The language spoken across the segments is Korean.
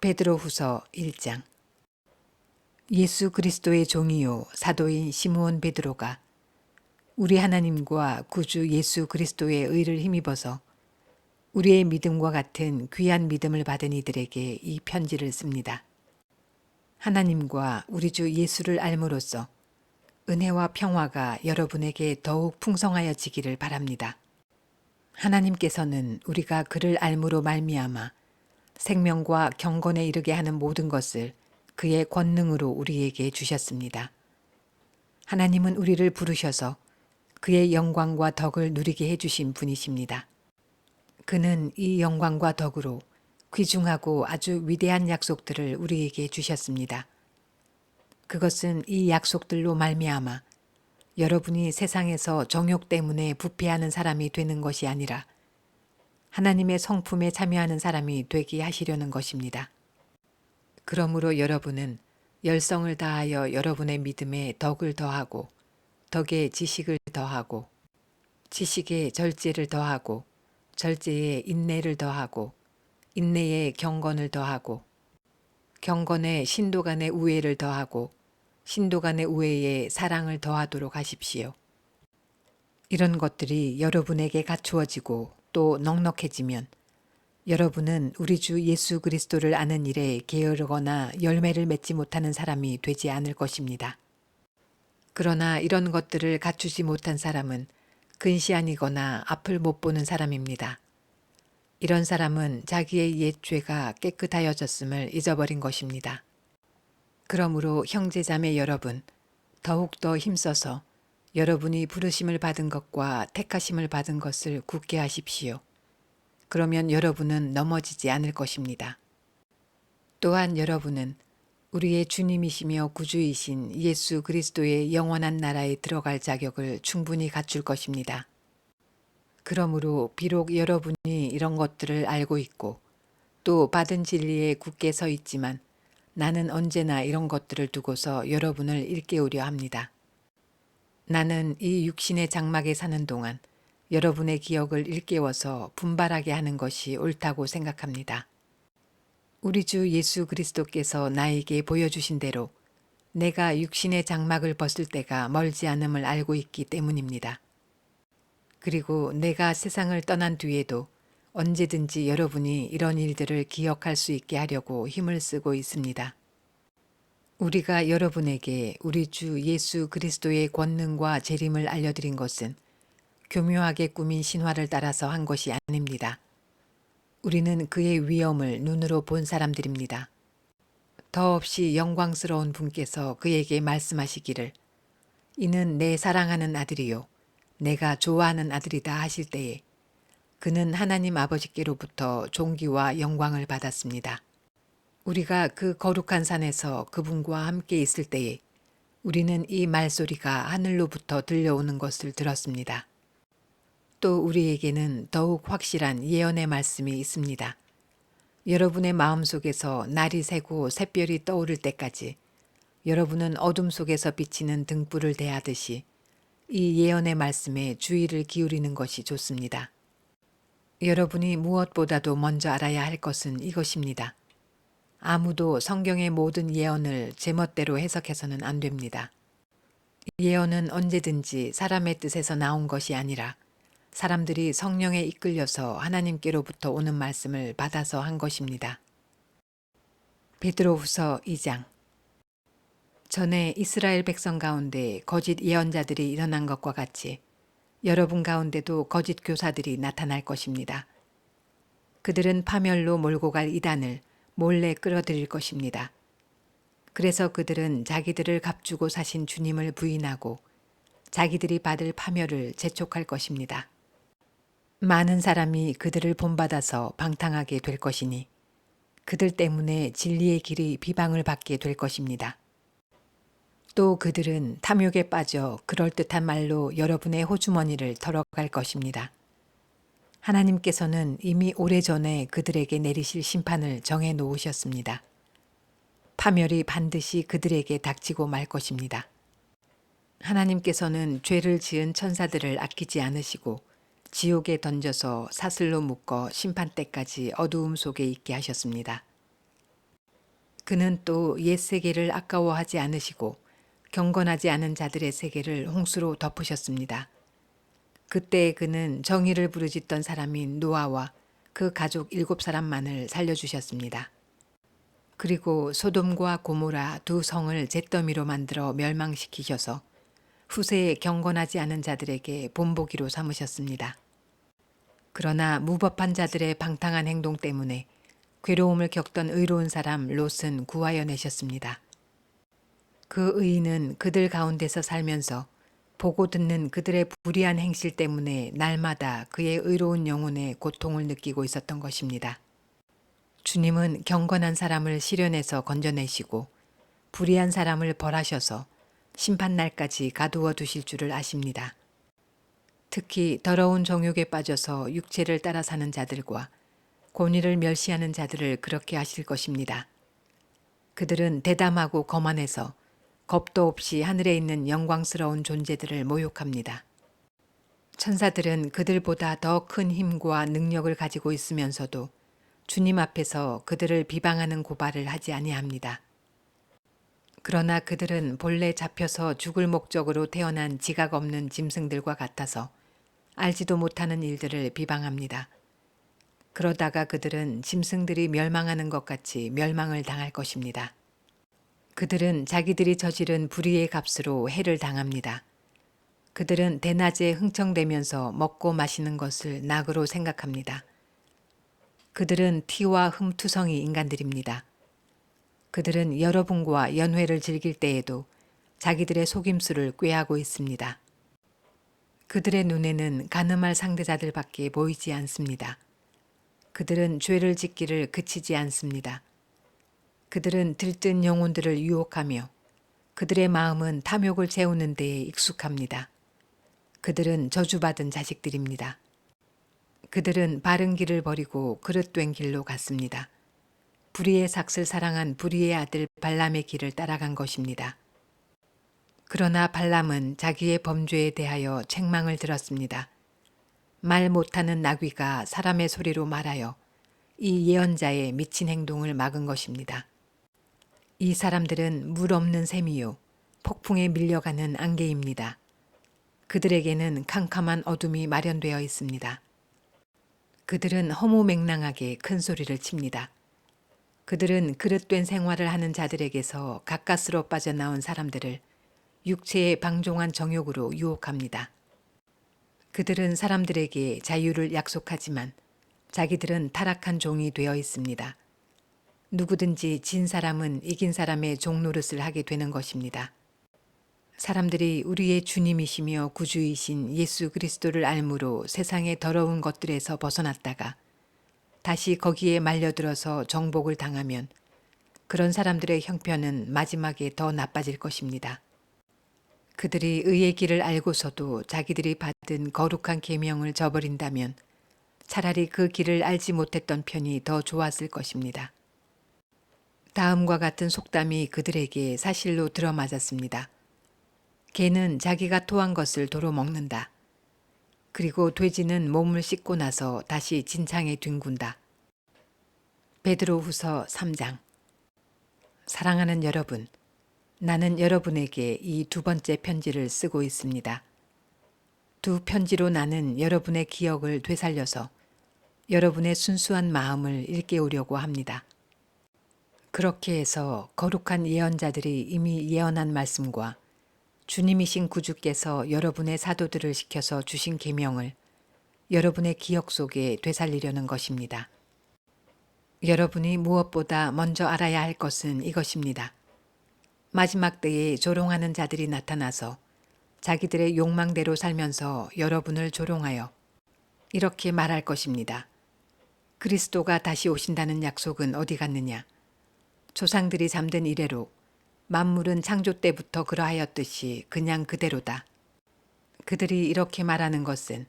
베드로후서 1장. 예수 그리스도의 종이요 사도인 시므온 베드로가 우리 하나님과 구주 예수 그리스도의 의를 힘입어서 우리의 믿음과 같은 귀한 믿음을 받은 이들에게 이 편지를 씁니다. 하나님과 우리 주 예수를 알므로써 은혜와 평화가 여러분에게 더욱 풍성하여지기를 바랍니다. 하나님께서는 우리가 그를 알므로 말미암아 생명과 경건에 이르게 하는 모든 것을 그의 권능으로 우리에게 주셨습니다. 하나님은 우리를 부르셔서 그의 영광과 덕을 누리게 해주신 분이십니다. 그는 이 영광과 덕으로 귀중하고 아주 위대한 약속들을 우리에게 주셨습니다. 그것은 이 약속들로 말미암아 여러분이 세상에서 정욕 때문에 부패하는 사람이 되는 것이 아니라 하나님의 성품에 참여하는 사람이 되게 하시려는 것입니다. 그러므로 여러분은 열성을 다하여 여러분의 믿음에 덕을 더하고 덕에 지식을 더하고 지식에 절제를 더하고 절제에 인내를 더하고 인내에 경건을 더하고 경건에 신도 간의 우애를 더하고 신도 간의 우애에 사랑을 더하도록 하십시오. 이런 것들이 여러분에게 갖추어지고 또 넉넉해지면 여러분은 우리 주 예수 그리스도를 아는 일에 게으르거나 열매를 맺지 못하는 사람이 되지 않을 것입니다. 그러나 이런 것들을 갖추지 못한 사람은 근시안이거나 앞을 못 보는 사람입니다. 이런 사람은 자기의 옛 죄가 깨끗하여졌음을 잊어버린 것입니다. 그러므로 형제자매 여러분, 더욱더 힘써서 여러분이 부르심을 받은 것과 택하심을 받은 것을 굳게 하십시오. 그러면 여러분은 넘어지지 않을 것입니다. 또한 여러분은 우리의 주님이시며 구주이신 예수 그리스도의 영원한 나라에 들어갈 자격을 충분히 갖출 것입니다. 그러므로 비록 여러분이 이런 것들을 알고 있고 또 받은 진리에 굳게 서 있지만 나는 언제나 이런 것들을 두고서 여러분을 일깨우려 합니다. 나는 이 육신의 장막에 사는 동안 여러분의 기억을 일깨워서 분발하게 하는 것이 옳다고 생각합니다. 우리 주 예수 그리스도께서 나에게 보여주신 대로 내가 육신의 장막을 벗을 때가 멀지 않음을 알고 있기 때문입니다. 그리고 내가 세상을 떠난 뒤에도 언제든지 여러분이 이런 일들을 기억할 수 있게 하려고 힘을 쓰고 있습니다. 우리가 여러분에게 우리 주 예수 그리스도의 권능과 재림을 알려드린 것은 교묘하게 꾸민 신화를 따라서 한 것이 아닙니다. 우리는 그의 위엄을 눈으로 본 사람들입니다. 더없이 영광스러운 분께서 그에게 말씀하시기를 이는 내 사랑하는 아들이요 내가 좋아하는 아들이다 하실 때에 그는 하나님 아버지께로부터 존귀와 영광을 받았습니다. 우리가 그 거룩한 산에서 그분과 함께 있을 때에 우리는 이 말소리가 하늘로부터 들려오는 것을 들었습니다. 또 우리에게는 더욱 확실한 예언의 말씀이 있습니다. 여러분의 마음속에서 날이 새고 샛별이 떠오를 때까지 여러분은 어둠 속에서 비치는 등불을 대하듯이 이 예언의 말씀에 주의를 기울이는 것이 좋습니다. 여러분이 무엇보다도 먼저 알아야 할 것은 이것입니다. 아무도 성경의 모든 예언을 제멋대로 해석해서는 안 됩니다. 예언은 언제든지 사람의 뜻에서 나온 것이 아니라 사람들이 성령에 이끌려서 하나님께로부터 오는 말씀을 받아서 한 것입니다. 베드로후서 2장. 전에 이스라엘 백성 가운데 거짓 예언자들이 일어난 것과 같이 여러분 가운데도 거짓 교사들이 나타날 것입니다. 그들은 파멸로 몰고 갈 이단을 몰래 끌어들일 것입니다. 그래서 그들은 자기들을 값주고 사신 주님을 부인하고 자기들이 받을 파멸을 재촉할 것입니다. 많은 사람이 그들을 본받아서 방탕하게 될 것이니 그들 때문에 진리의 길이 비방을 받게 될 것입니다. 또 그들은 탐욕에 빠져 그럴듯한 말로 여러분의 호주머니를 털어갈 것입니다. 하나님께서는 이미 오래전에 그들에게 내리실 심판을 정해 놓으셨습니다. 파멸이 반드시 그들에게 닥치고 말 것입니다. 하나님께서는 죄를 지은 천사들을 아끼지 않으시고 지옥에 던져서 사슬로 묶어 심판 때까지 어두움 속에 있게 하셨습니다. 그는 또 옛 세계를 아까워하지 않으시고 경건하지 않은 자들의 세계를 홍수로 덮으셨습니다. 그때 그는 정의를 부르짖던 사람인 노아와 그 가족 7사람만을 살려주셨습니다. 그리고 소돔과 고모라 두 성을 잿더미로 만들어 멸망시키셔서 후세에 경건하지 않은 자들에게 본보기로 삼으셨습니다. 그러나 무법한 자들의 방탕한 행동 때문에 괴로움을 겪던 의로운 사람 롯은 구하여 내셨습니다. 그 의인은 그들 가운데서 살면서 보고 듣는 그들의 불의한 행실 때문에 날마다 그의 의로운 영혼에 고통을 느끼고 있었던 것입니다. 주님은 경건한 사람을 시련에서 건져내시고 불의한 사람을 벌하셔서 심판날까지 가두어 두실 줄을 아십니다. 특히 더러운 정욕에 빠져서 육체를 따라 사는 자들과 권위를 멸시하는 자들을 그렇게 하실 것입니다. 그들은 대담하고 거만해서 겁도 없이 하늘에 있는 영광스러운 존재들을 모욕합니다. 천사들은 그들보다 더 큰 힘과 능력을 가지고 있으면서도 주님 앞에서 그들을 비방하는 고발을 하지 아니합니다. 그러나 그들은 본래 잡혀서 죽을 목적으로 태어난 지각 없는 짐승들과 같아서 알지도 못하는 일들을 비방합니다. 그러다가 그들은 짐승들이 멸망하는 것 같이 멸망을 당할 것입니다. 그들은 자기들이 저지른 불의의 값으로 해를 당합니다. 그들은 대낮에 흥청대면서 먹고 마시는 것을 낙으로 생각합니다. 그들은 티와 흠투성이 인간들입니다. 그들은 여러분과 연회를 즐길 때에도 자기들의 속임수를 꾀하고 있습니다. 그들의 눈에는 가늠할 상대자들밖에 보이지 않습니다. 그들은 죄를 짓기를 그치지 않습니다. 그들은 들뜬 영혼들을 유혹하며 그들의 마음은 탐욕을 채우는 데에 익숙합니다. 그들은 저주받은 자식들입니다. 그들은 바른 길을 버리고 그릇된 길로 갔습니다. 불의의 삭을 사랑한 불의의 아들 발람의 길을 따라간 것입니다. 그러나 발람은 자기의 범죄에 대하여 책망을 들었습니다. 말 못하는 나귀가 사람의 소리로 말하여 이 예언자의 미친 행동을 막은 것입니다. 이 사람들은 물 없는 샘이요 폭풍에 밀려가는 안개입니다. 그들에게는 캄캄한 어둠이 마련되어 있습니다. 그들은 허무맹랑하게 큰 소리를 칩니다. 그들은 그릇된 생활을 하는 자들에게서 가까스로 빠져나온 사람들을 육체의 방종한 정욕으로 유혹합니다. 그들은 사람들에게 자유를 약속하지만 자기들은 타락한 종이 되어 있습니다. 누구든지 진 사람은 이긴 사람의 종노릇을 하게 되는 것입니다. 사람들이 우리의 주님이시며 구주이신 예수 그리스도를 알므로 세상의 더러운 것들에서 벗어났다가 다시 거기에 말려들어서 정복을 당하면 그런 사람들의 형편은 마지막에 더 나빠질 것입니다. 그들이 의의 길을 알고서도 자기들이 받은 거룩한 계명을 저버린다면 차라리 그 길을 알지 못했던 편이 더 좋았을 것입니다. 다음과 같은 속담이 그들에게 사실로 들어맞았습니다. 개는 자기가 토한 것을 도로 먹는다. 그리고 돼지는 몸을 씻고 나서 다시 진창에 뒹군다. 베드로후서 3장. 사랑하는 여러분, 나는 여러분에게 이 두 번째 편지를 쓰고 있습니다. 두 편지로 나는 여러분의 기억을 되살려서 여러분의 순수한 마음을 일깨우려고 합니다. 그렇게 해서 거룩한 예언자들이 이미 예언한 말씀과 주님이신 구주께서 여러분의 사도들을 시켜서 주신 계명을 여러분의 기억 속에 되살리려는 것입니다. 여러분이 무엇보다 먼저 알아야 할 것은 이것입니다. 마지막 때에 조롱하는 자들이 나타나서 자기들의 욕망대로 살면서 여러분을 조롱하여 이렇게 말할 것입니다. 그리스도가 다시 오신다는 약속은 어디 갔느냐? 조상들이 잠든 이래로 만물은 창조 때부터 그러하였듯이 그냥 그대로다. 그들이 이렇게 말하는 것은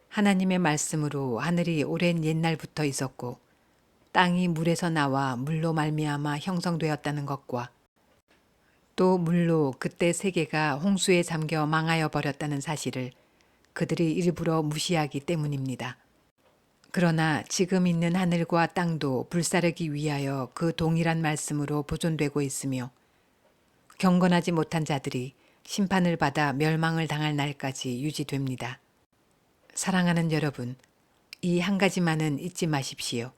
하나님의 말씀으로 하늘이 오랜 옛날부터 있었고 땅이 물에서 나와 물로 말미암아 형성되었다는 것과 또 물로 그때 세계가 홍수에 잠겨 망하여 버렸다는 사실을 그들이 일부러 무시하기 때문입니다. 그러나 지금 있는 하늘과 땅도 불사르기 위하여 그 동일한 말씀으로 보존되고 있으며 경건하지 못한 자들이 심판을 받아 멸망을 당할 날까지 유지됩니다. 사랑하는 여러분, 이 한 가지만은 잊지 마십시오.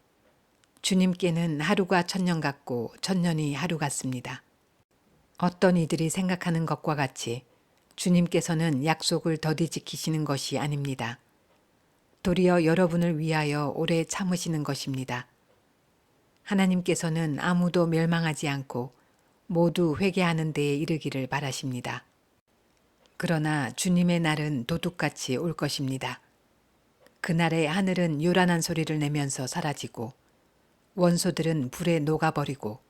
주님께는 하루가 천년 같고 천년이 하루 같습니다. 어떤 이들이 생각하는 것과 같이 주님께서는 약속을 더디 지키시는 것이 아닙니다. 도리어 여러분을 위하여 오래 참으시는 것입니다. 하나님께서는 아무도 멸망하지 않고 모두 회개하는 데에 이르기를 바라십니다. 그러나 주님의 날은 도둑같이 올 것입니다. 그날에 하늘은 요란한 소리를 내면서 사라지고 원소들은 불에 녹아버리고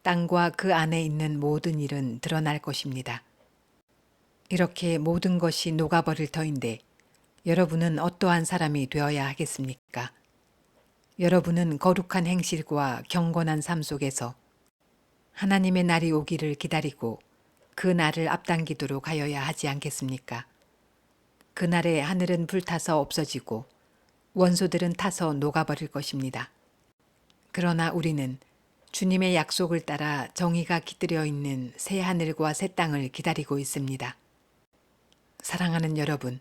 땅과 그 안에 있는 모든 일은 드러날 것입니다. 이렇게 모든 것이 녹아버릴 터인데 여러분은 어떠한 사람이 되어야 하겠습니까? 여러분은 거룩한 행실과 경건한 삶 속에서 하나님의 날이 오기를 기다리고 그 날을 앞당기도록 하여야 하지 않겠습니까? 그날에 하늘은 불타서 없어지고 원소들은 타서 녹아버릴 것입니다. 그러나 우리는 주님의 약속을 따라 정의가 깃들여 있는 새 하늘과 새 땅을 기다리고 있습니다. 사랑하는 여러분,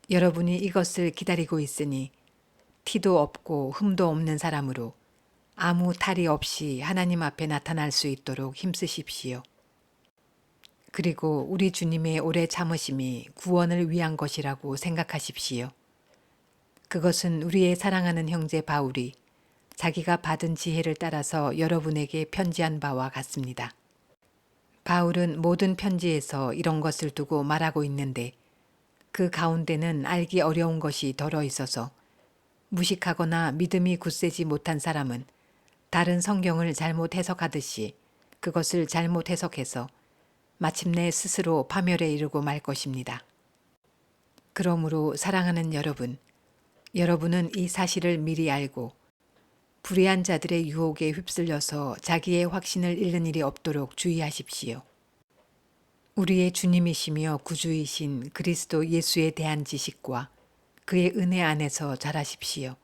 여러분이 이것을 기다리고 있으니 티도 없고 흠도 없는 사람으로 아무 탈이 없이 하나님 앞에 나타날 수 있도록 힘쓰십시오. 그리고 우리 주님의 오래 참으심이 구원을 위한 것이라고 생각하십시오. 그것은 우리의 사랑하는 형제 바울이 자기가 받은 지혜를 따라서 여러분에게 편지한 바와 같습니다. 바울은 모든 편지에서 이런 것을 두고 말하고 있는데 그 가운데는 알기 어려운 것이 덜어 있어서 무식하거나 믿음이 굳세지 못한 사람은 다른 성경을 잘못 해석하듯이 그것을 잘못 해석해서 마침내 스스로 파멸에 이르고 말 것입니다. 그러므로 사랑하는 여러분, 여러분은 이 사실을 미리 알고 불의한 자들의 유혹에 휩쓸려서 자기의 확신을 잃는 일이 없도록 주의하십시오. 우리의 주님이시며 구주이신 그리스도 예수에 대한 지식과 그의 은혜 안에서 자라십시오.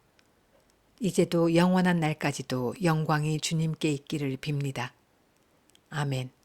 이제도 영원한 날까지도 영광이 주님께 있기를 빕니다. 아멘.